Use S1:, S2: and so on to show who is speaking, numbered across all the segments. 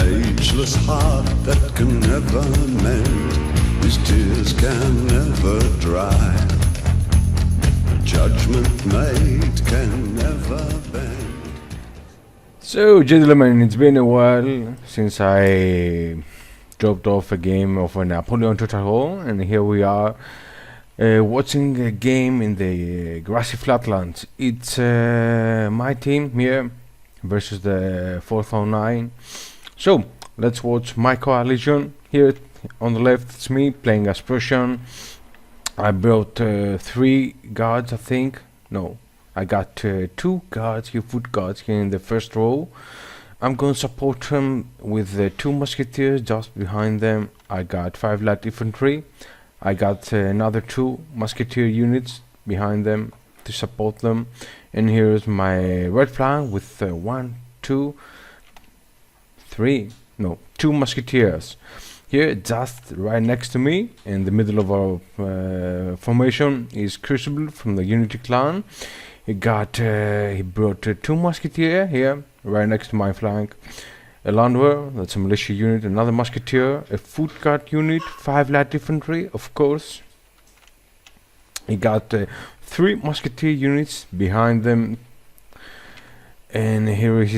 S1: ageless heart that can never mend, his tears can never dry. Judgment made can never bend.
S2: So, gentlemen, it's been a while since I dropped off a game of a Napoleon Total War, and here we are watching a game in the Grassy flatlands. It's my team here versus the 409. So let's watch my coalition. Here on the left it's me playing as Prussian. I brought 3 guards, I think. No, I got 2 guards here, foot guards here in the first row. I'm going to support them with 2 musketeers just behind them. I got 5 light infantry. I got another 2 musketeer units behind them to support them. And here's my right flank with 2 musketeers. Here, just right next to me, in the middle of our formation, is Crucible from the Unity clan. He brought 2 musketeers here, right next to my flank. A Landwehr, that's a militia unit, another musketeer, a foot guard unit, 5 light infantry, of course. He got 3 musketeer units behind them. And here is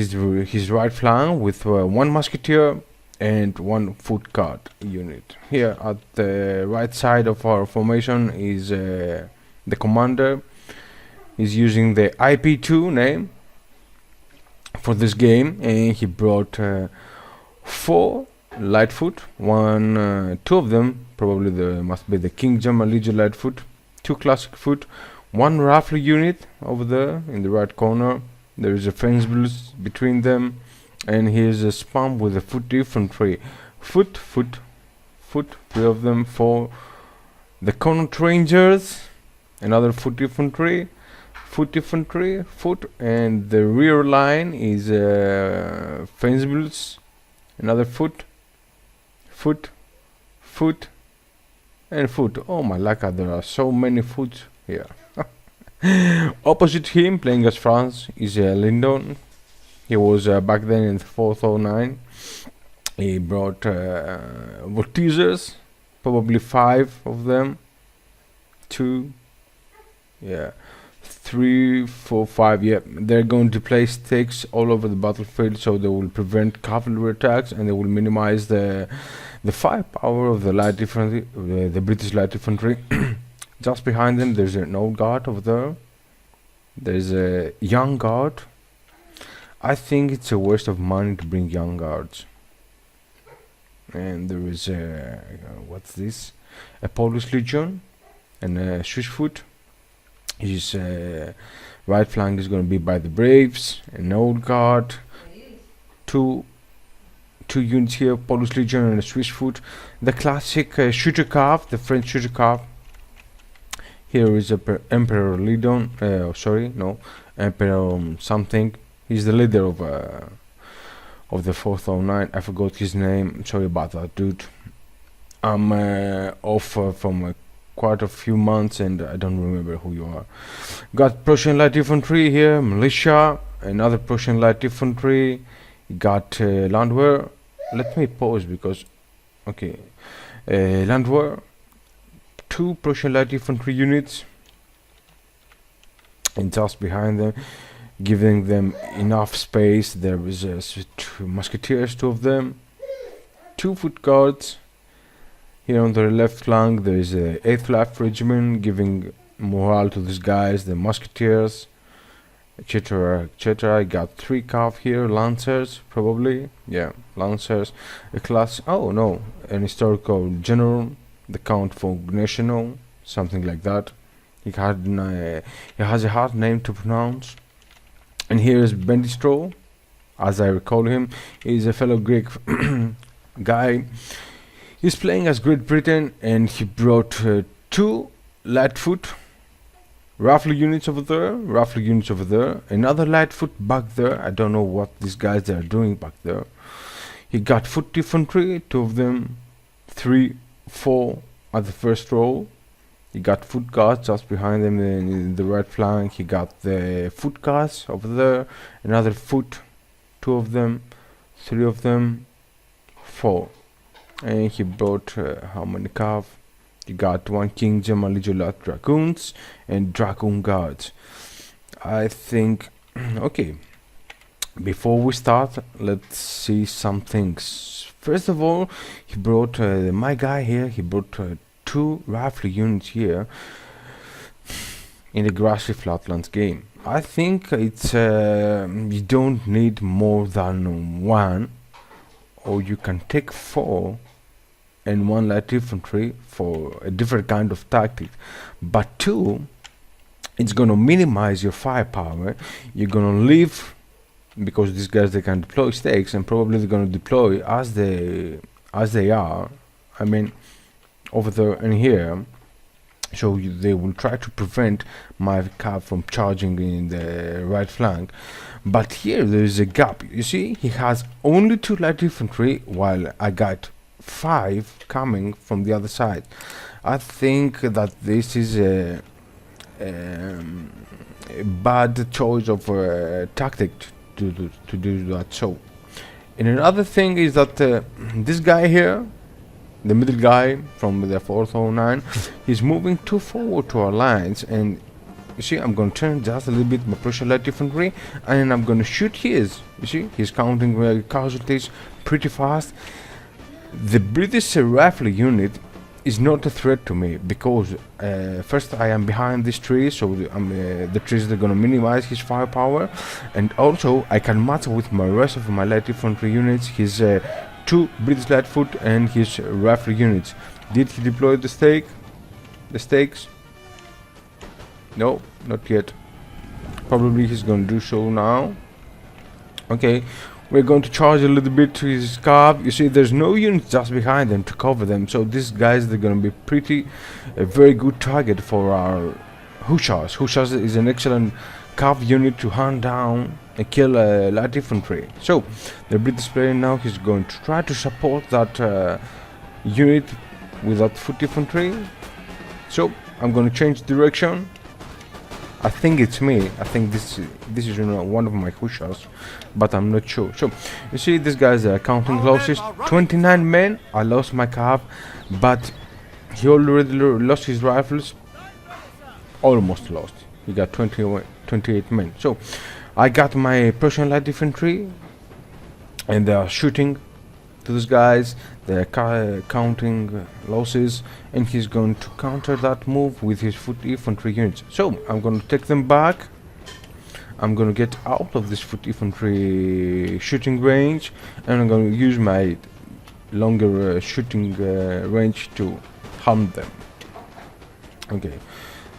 S2: his right flank with 1 musketeer and 1 foot guard unit. Here at the right side of our formation is the commander. He's using the IP2 name for this game, and he brought 4 Lightfoot, 2 of them probably must be the King German Legion Lightfoot, 2 Classic Foot, 1 Rifle unit over there in the right corner. There is a fence between them, and here's a spam with a foot infantry, foot, 3 of them for the Connaught Rangers, another foot infantry, foot, and the rear line is Fencibles, another foot, and foot. Oh my luck, there are so many foot here. Opposite him, playing as France, is Lendon. He was back then in the 409. He brought Voltigeurs, probably 5 of them. 2, 3, 4, 5. Yeah, they're going to place stakes all over the battlefield, so they will prevent cavalry attacks and they will minimize the firepower of the light infantry, the British light infantry. Just behind them, there's an old guard over there. There's a young guard. I think it's a waste of money to bring young guards. And there is a what's this? A Polish Legion and a Swiss foot. His right flank is going to be by the Braves, an old guard, 2 units here, Polish Legion and a Swiss foot. The classic shooter calf, the French shooter calf. Here is Emperor Lendon. Emperor something. He's the leader of the 409. I forgot his name. Sorry about that, dude. I'm off from quite a few months and I don't remember who you are. Got Prussian light infantry here, militia, another Prussian light infantry. Got Landwehr. Let me pause because Landwehr, 2 Prussian light infantry units, and just behind them, giving them enough space, there is 2 musketeers, 2 of them, 2 foot guards. Here on the left flank there is a 8th Life Regiment, giving morale to these guys, the musketeers, etc. I got 3 cav here, lancers probably, lancers, a class, an historical general, the Count von Gneisenau, something like that. He has a hard name to pronounce. And here is Bendistro, as I recall him. He's a fellow Greek guy. He's playing as Great Britain, and he brought 2 Lightfoot rifle units over there, another Lightfoot back there. I don't know what these guys are doing back there. He got foot infantry, 2 of them, 3, 4 at the first row. He got foot guards just behind them in the right flank. He got the foot guards over there, another foot, 2 of them, 3 of them, 4. And he brought how many cav? He got 1 King Gemalijolat Dragoons and Dragoon Guards. I think, okay, before we start, let's see some things. First of all, he brought, my guy here, he brought 2 rifle units here in the Grassy Flatlands game. I think it's, you don't need more than 1, or you can take 4 and 1 light infantry for a different kind of tactic. But 2, it's gonna minimize your firepower. You're gonna leave, because these guys, they can deploy stakes, and probably they're gonna deploy as they are. I mean, over there and here. So they will try to prevent my cav from charging in the right flank. But here there is a gap. You see, he has only 2 light infantry, while I got 5 coming from the other side. I think that this is a bad choice of tactic to do that. So, and another thing is that this guy here, the middle guy from the 409, he's moving too forward to our lines, and you see, I'm going to turn just a little bit my Prussian light infantry, and I'm going to shoot his. You see, he's counting casualties pretty fast. The British rifle unit is not a threat to me, because first I am behind this tree, so the trees are going to minimize his firepower, and also I can match with my rest of my light infantry units, his 2 British light foot and his rifle units. Did he deploy the stakes? No, not yet. Probably he's going to do so now. Okay, we're going to charge a little bit to his cav. You see, there's no units just behind them to cover them, so these guys, they're going to be a very good target for our Hussars. Hussars is an excellent cav unit to hunt down and kill light infantry. So the British player now, he's going to try to support that unit with that foot infantry. So I'm going to change direction. I think it's me. I think this is one of my Hussars, but I'm not sure. So you see, these guys are counting losses. 29 men. I lost my cav, but he already lost his rifles. Almost lost. He got 28 men. So I got my Prussian light infantry, and they are shooting to these guys. They are counting losses, and he's going to counter that move with his foot infantry units. So I'm going to take them back. I'm going to get out of this foot infantry shooting range, and I'm going to use my longer shooting range to harm them. Okay,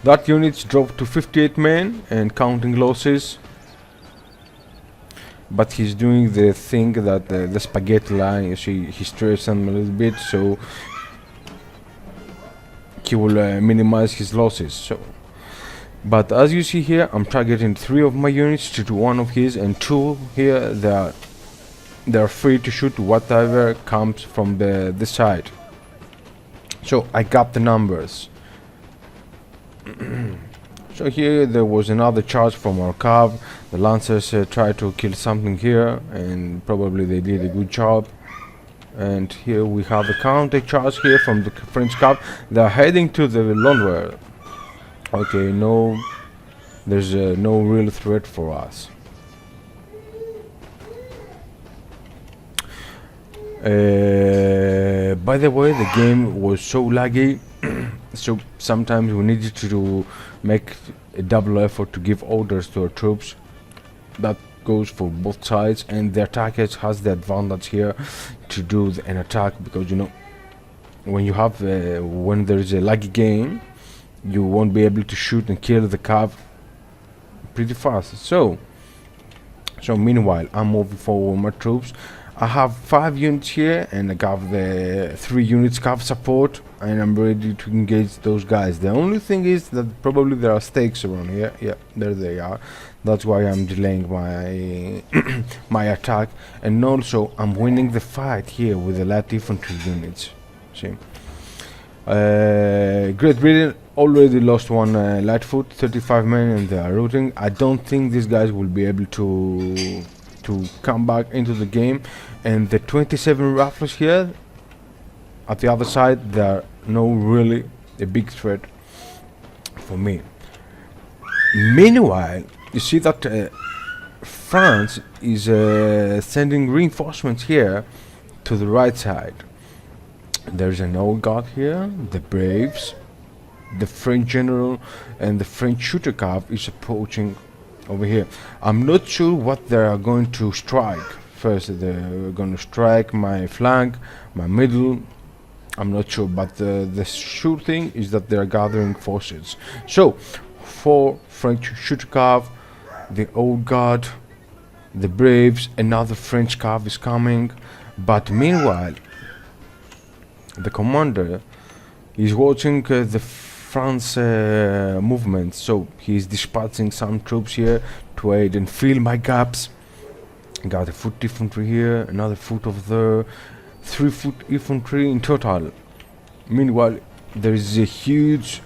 S2: that unit's dropped to 58 men and counting losses. But he's doing the thing that the spaghetti line, you see, he stretches them a little bit, so he will minimize his losses. So, but as you see here, I'm targeting 3 of my units to 1 of his, and 2 here, they're free to shoot whatever comes from this side. So I got the numbers. So here there was another charge from our cav. The Lancers tried to kill something here, and probably they did a good job. And here we have a counter charge here from the French cav. They are heading to the London. Okay, no, there's no real threat for us. By the way, the game was so laggy, so sometimes we needed to make a double effort to give orders to our troops. That goes for both sides, and the attackers has the advantage here to do an attack, because you know, when you have when there is a laggy game, you won't be able to shoot and kill the cav pretty fast. So meanwhile, I'm moving forward my troops. I have 5 units here, and I got the 3 units cav support, and I'm ready to engage those guys. The only thing is that probably there are stakes around here. Yeah, there they are. That's why I'm delaying my my attack, and also I'm winning the fight here with the light infantry units. See, Great Britain already lost 1 light foot, 35 men, and they are routing. I don't think these guys will be able to to come back into the game, and the 27 rifles here at the other side, they are no really a big threat for me. Meanwhile, you see that France is sending reinforcements here to the right side. There's an old guard here, the Braves, the French general, and the French shooter cav is approaching over here. I'm not sure what they are going to strike. First, they're going to strike my flank, my middle. I'm not sure, but the sure thing is that they are gathering forces. So, 4 French shooter cav, the old guard, the Braves, another French cav is coming. But meanwhile, the commander is watching the France movement, so he's dispatching some troops here to aid and fill my gaps. Got a foot infantry here, another foot over there, 3 foot infantry in total. Meanwhile, there is a huge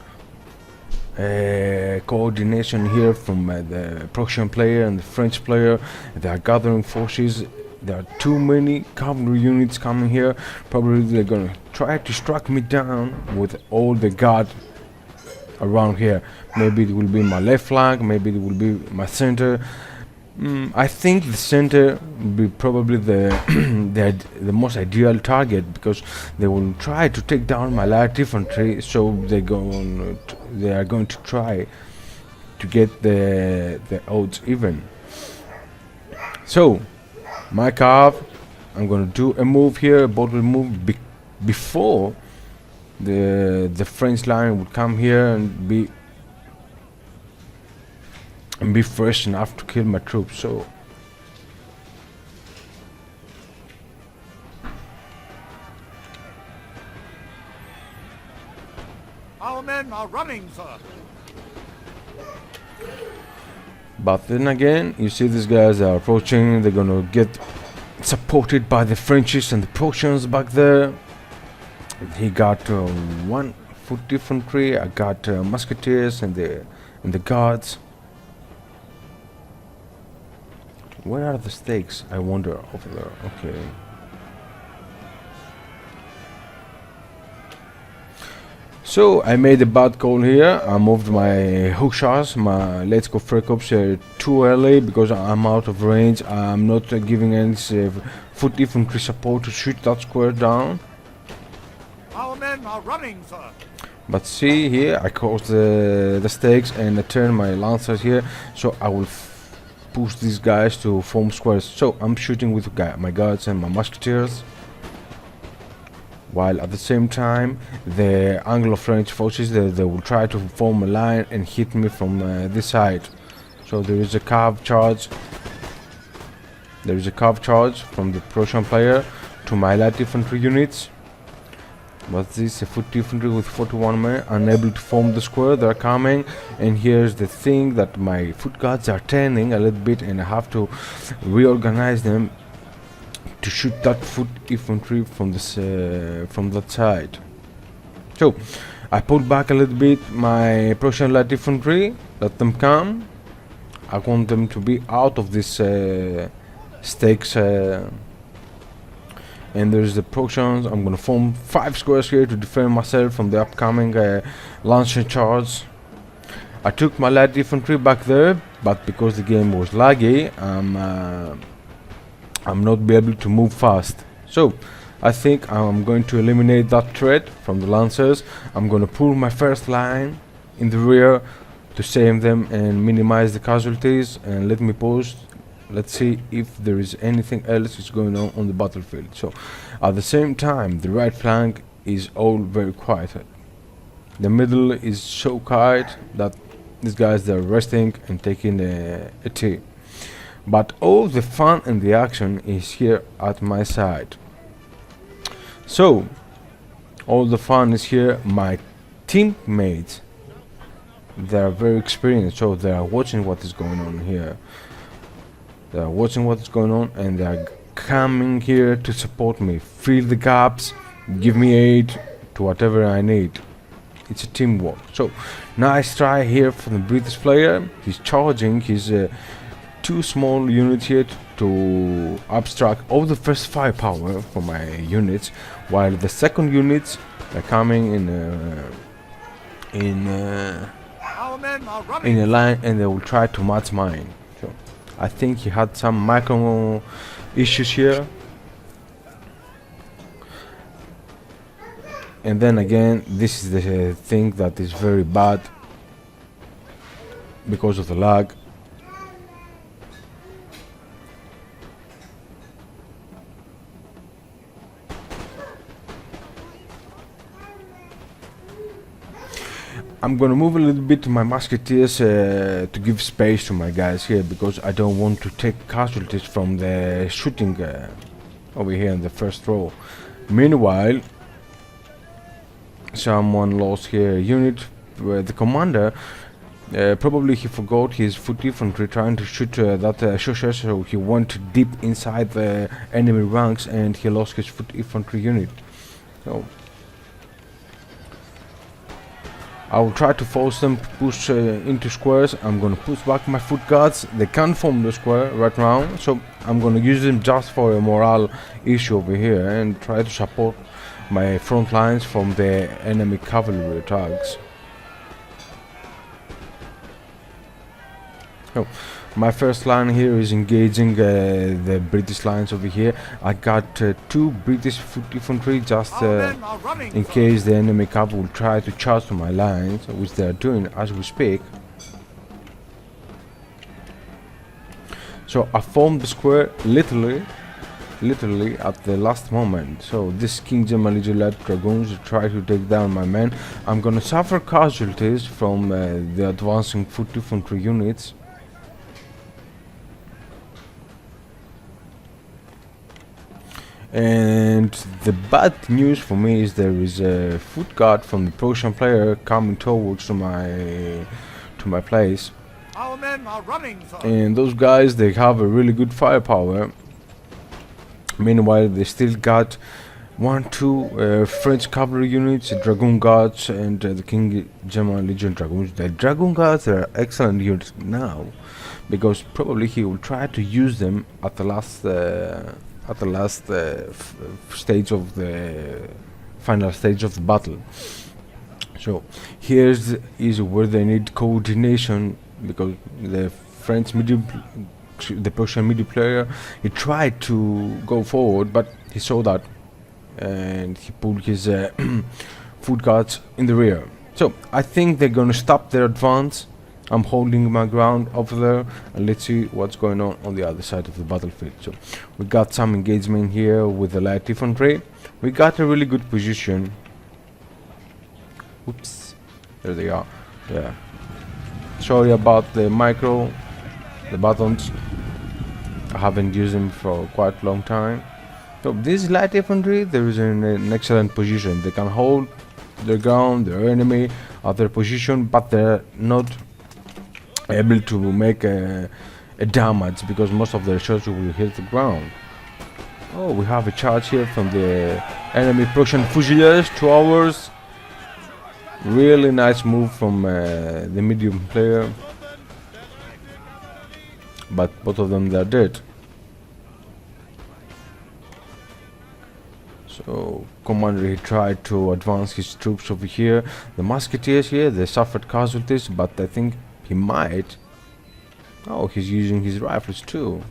S2: coordination here from the Prussian player and the French player. They are gathering forces. There are too many cavalry units coming here. Probably they're gonna try to strike me down with all the guard around here. Maybe it will be my left flank, maybe it will be my center. I think the center will be probably the the most ideal target, because they will try to take down my light infantry. So they are going to try to get the odds even. So my cav, I'm gonna do a move here, a bottle move before the French line would come here and be fresh enough to kill my troops. So
S3: our men are running, sir.
S2: but then again, you see these guys are approaching. They're gonna get supported by the Frenchies and the Prussians back there. He got 1 foot infantry. I got musketeers and the guards. Where are the stakes? I wonder. Over there. Okay. So I made a bad call here. I moved my hussars, my Let's Go Freikops too early, because I'm out of range. I'm not giving any foot infantry support to shoot that square down.
S3: Our men are running, sir.
S2: But see here, I crossed the stakes and I turn my lancers here, so I will push these guys to form squares. So I'm shooting with my guards and my musketeers, while at the same time the Anglo-French forces they will try to form a line and hit me from this side. So there is a cav charge. There is a cav charge from the Prussian player to my light infantry units. But this is a foot infantry with 41 men, unable to form the square. They're coming, and here's the thing, that my foot guards are turning a little bit, and I have to reorganize them to shoot that foot infantry from this from that side. So I pulled back a little bit my Prussian light infantry, let them come. I want them to be out of this stakes. And there's the Prussians. I'm gonna form 5 squares here to defend myself from the upcoming launcher charge. I took my light infantry back there, but because the game was laggy, I'm not be able to move fast. So I think I'm going to eliminate that threat from the lancers. I'm gonna pull my first line in the rear to save them and minimize the casualties, and let me post. Let's see if there is anything else is going on the battlefield. So at the same time, the right flank is all very quiet. The middle is so quiet that these guys, they're resting and taking a tea. But all the fun and the action is here at my side. So all the fun is here. My teammates, they are very experienced, so they are watching what is going on here. They are watching what is going on, and they are coming here to support me, fill the gaps, give me aid to whatever I need. It's a teamwork. So nice try here from the British player. He's charging his two small units here to abstract all the first firepower for my units, while the second units are coming
S3: Our men are
S2: in
S3: running.
S2: a line, and they will try to match mine. So I think he had some micro issues here. And then again, this is the thing that is very bad because of the lag. I'm gonna move a little bit to my musketeers to give space to my guys here, because I don't want to take casualties from the shooting over here in the first row. Meanwhile, someone lost here a unit. The commander probably he forgot his foot infantry trying to shoot that shusher, so he went deep inside the enemy ranks and he lost his foot infantry unit. So I will try to force them to push into squares. I'm gonna push back my foot guards. They can't form the square right now, so I'm gonna use them just for a morale issue over here and try to support my front lines from the enemy cavalry attacks. So my first line here is engaging the British lines over here. I got two British foot infantry just
S3: Our men are running,
S2: in
S3: sir.
S2: case the enemy cavalry will try to charge to my lines, which they are doing as we speak. So I formed the square literally at the last moment. So this King Jamal Legion dragoons try to take down my men. I'm gonna suffer casualties from the advancing foot infantry units. And the bad news for me is there is a foot guard from the Prussian player coming towards to my place,
S3: Our men are running, sir.
S2: and those guys, they have a really good firepower. Meanwhile, they still got two French cavalry units, dragoon guards, and the King Jamal Legion dragoons. The dragoon guards are excellent units now, because probably he will try to use them at the last stage of the final stage of the battle. So here's is where they need coordination, because the Prussian medium player, he tried to go forward, but he saw that and he pulled his foot guards in the rear. So I think they're gonna stop their advance. I'm holding my ground over there, and let's see what's going on the other side of the battlefield. So we got some engagement here with the light infantry. We got a really good position. Oops, there they are. Yeah, sorry about the buttons. I haven't used them for quite a long time. So this light infantry, there is an excellent position. They can hold their ground, their enemy at their position, but they're not able to make a damage, because most of their shots will hit the ground. Oh, we have a charge here from the enemy Prussian Fusiliers, 2 hours. Really nice move from the medium player, but both of them, they're dead. So commander, he tried to advance his troops over here. The musketeers here, they suffered casualties, but I think he might. Oh, he's using his rifles too.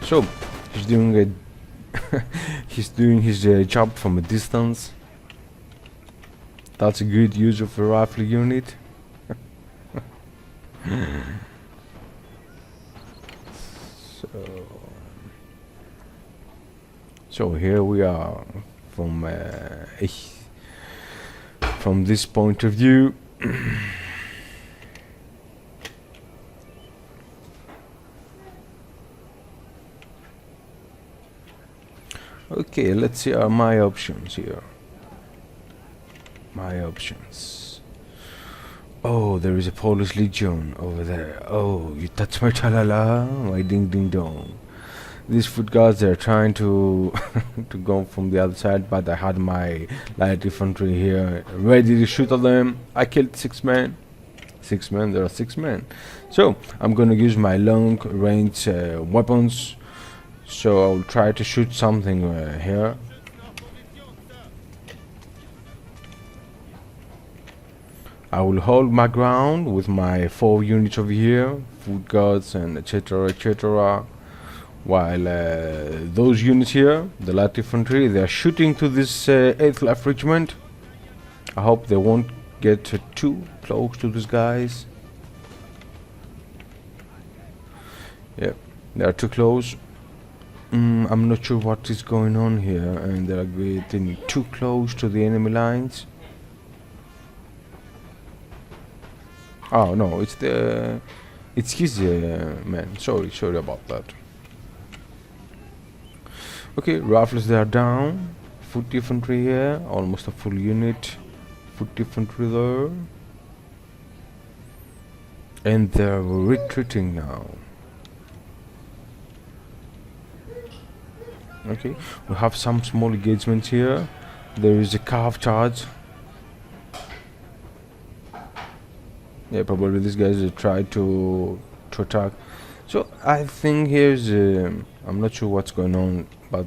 S2: So he's doing his job from a distance. That's a good use of a rifle unit. So here we are from this point of view. Okay, let's see my options here. My options. Oh, there is a Polish Legion over there. Oh, you touch my cha-la-la, my ding-ding-dong. These foot guards, they're trying to to go from the other side, but I had my light infantry here ready to shoot at them. I killed 6 men. 6 men, there are 6 men. So I'm gonna use my long range weapons. So I'll try to shoot something here. I will hold my ground with my 4 units over here, foot guards and etc, etc. While those units here, the light infantry, they are shooting to this 8th Life Regiment. I hope they won't get too close to these guys. Yeah, they are too close. I'm not sure what is going on here, and they are getting too close to the enemy lines. Oh no, it's his man. Sorry about that. Okay, rifles, they are down. Foot infantry here, almost a full unit. Foot infantry there, and they're retreating now. Okay, we have some small engagements here. There is a cav charge. Yeah, probably these guys try to attack. So I think here's I'm not sure what's going on, but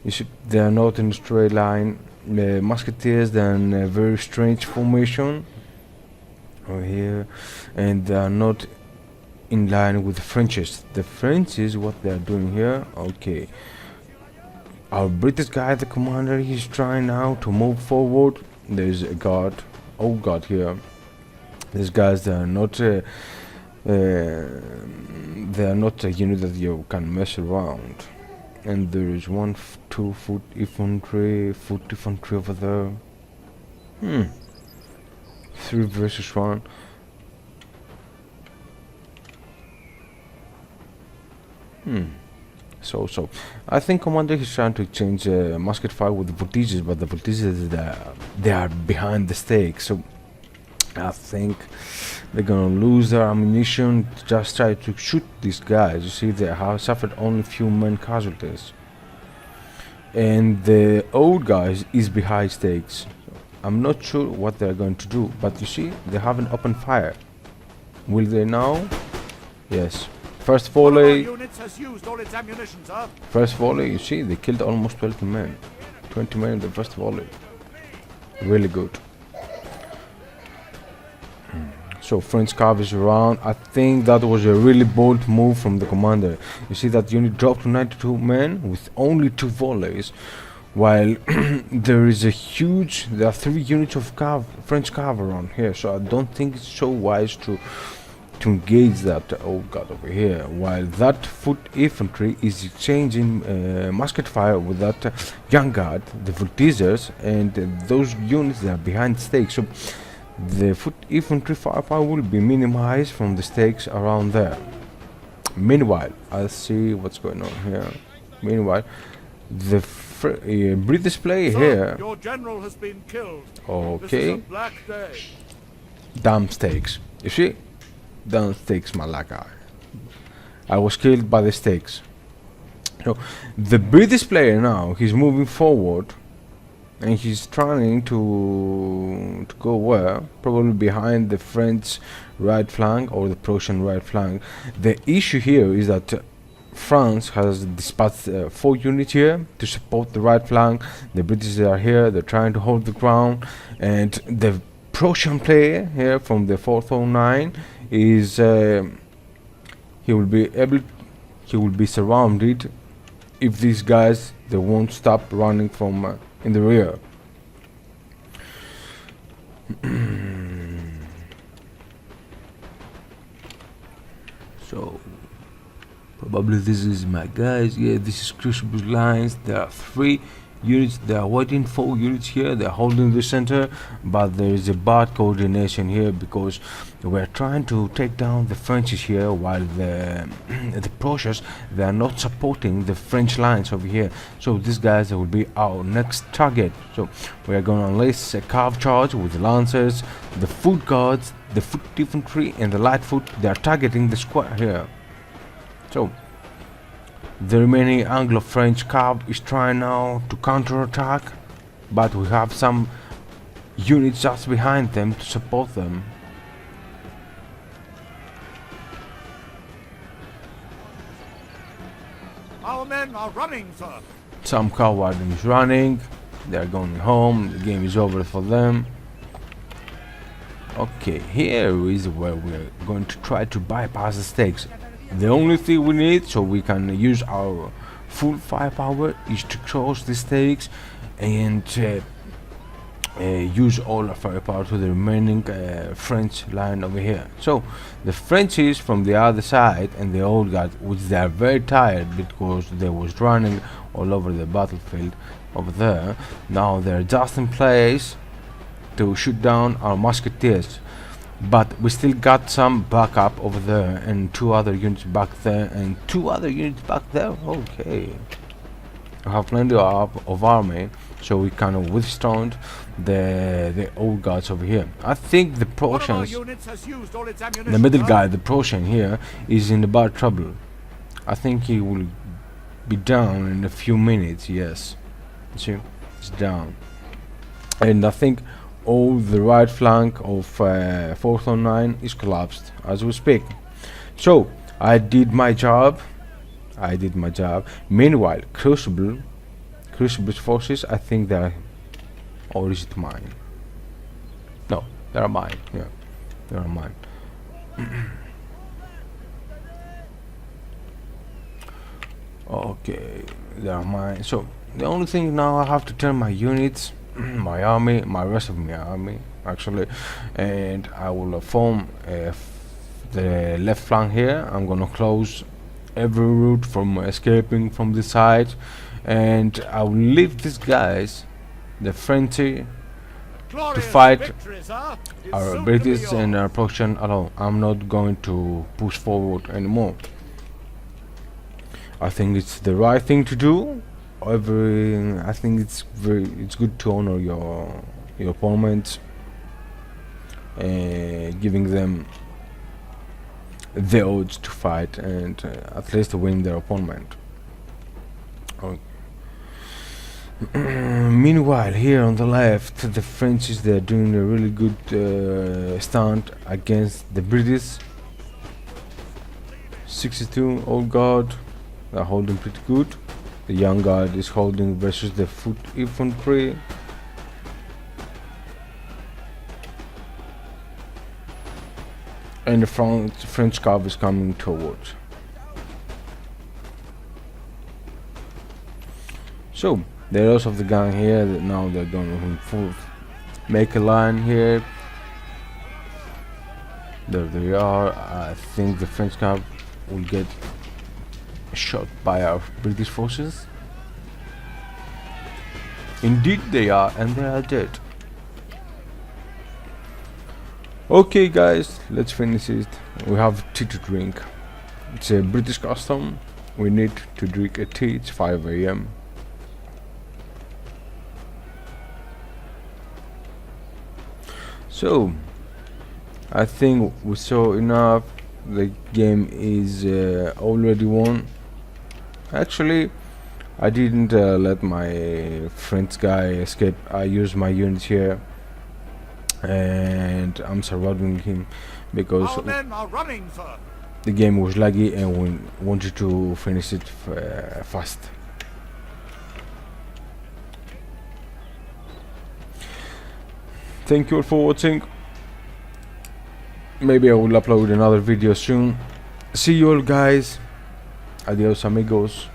S2: you see they are not in a straight line. The musketeers, they're in a very strange formation over here, and they are not in line with the Frenches. The French is what they are doing here. Okay, our British guy, the commander, he's trying now to move forward. There's a guard, old guard here. These guys, they are not a unit that you can mess around. And there is 2 foot infantry over there. 3 versus 1. So I think commander is trying to change musket fire with the voltages, but the voltages, they are behind the stakes. So I think they're gonna lose their ammunition to just try to shoot these guys. You see, they have suffered only few men casualties, and the old guys is behind stakes. I'm not sure what they're going to do, but you see, they haven't opened fire. Will they now? Yes. First volley. First volley, you see, they killed almost 20 men. 20 men in the first volley. Really good. So French cav is around. I think that was a really bold move from the commander. You see that unit dropped to 92 men with only 2 volleys, while there are 3 units of French cav around here. So I don't think it's so wise to engage that old guard over here, while that foot infantry is exchanging musket fire with that young guard, the voltigeurs, and those units that are behind stakes. So the foot infantry firepower will be minimized from the stakes around there. Meanwhile, I'll see what's going on here. Meanwhile, the British player here.
S3: Your general has been killed.
S2: Okay.
S3: This is a black day.
S2: Damn stakes. You see? Damn stakes, Malaka. I was killed by the stakes. So the British player now, he's moving forward. And he's trying to go where? Probably behind the French right flank or the Prussian right flank. The issue here is that France has dispatched 4 units here to support the right flank. The British are here, they're trying to hold the ground, and the Prussian player here from the 409 is he will be surrounded if these guys, they won't stop running from in the rear. So probably this is my guys. Yeah, this is Crucible lines. There are 3 units. They are waiting 4 units here. They are holding the center, but there is a bad coordination here because we're trying to take down the Frenchies here, while the Prussians, they are not supporting the French lines over here. So these guys will be our next target. So we are gonna unleash a cav charge with the lancers, the foot guards, the foot infantry, and the light foot. They are targeting the square here. So the remaining Anglo-French cav is trying now to counter-attack, but we have some units just behind them to support them.
S3: Our men are running, sir.
S2: Some coward is running. They're going home. The game is over for them. Okay, here is where we're going to try to bypass the stakes. The only thing we need so we can use our full firepower is to cross the stakes and use all our firepower to the remaining French line over here. So the French is from the other side, and the old guard, which they are very tired because they was running all over the battlefield over there. Now they're just in place to shoot down our musketeers, but we still got some backup over there and 2 other units back there and 2 other units back there. Okay, we have plenty of army, so we kind of withstand the old guards over here. I think the
S3: One of our
S2: Prussians,
S3: units has used all its ammunition.
S2: the middle
S3: sir.
S2: guy, the Prussian here, is in bad trouble. I think he will be down in a few minutes. Yes, see, he's down. And I think all the right flank of 409 is collapsed as we speak. So I did my job. Meanwhile, Crucible's forces, I think they're, or is it mine? No, they're mine. Yeah, they're mine. Okay, they're mine. So the only thing now, I have to turn my units, my army, my rest of my army actually, and I will form the left flank here. I'm gonna close every route from escaping from this side, and I will leave these guys, the Frenchy,
S3: Glorious
S2: fight
S3: victory, sir, is
S2: our
S3: soon to be
S2: British
S3: yours.
S2: and our Prussian alone. I'm not going to push forward anymore. I think it's the right thing to do. I think it's good to honor your opponents, giving them the odds to fight and at least win their opponent. Meanwhile, here on the left, the French they're doing a really good stunt against the British. 62 old guard, they're holding pretty good. The young guard is holding versus the foot infantry. And the French cav is coming towards. So the rest of the gang here, now they're going to make a line here. There they are. I think the French cav will get shot by our British forces. Indeed they are, and they are dead. Okay guys, let's finish it. We have tea to drink. It's a British custom. We need to drink a tea. It's 5 AM. So I think we saw enough. The game is already won. Actually, I didn't let my French guy escape. I used my units here, and I'm surrounding him because
S3: Our men are running, sir.
S2: the game was laggy and we wanted to finish it fast. Thank you all for watching. Maybe I will upload another video soon. See you all guys. Adios amigos.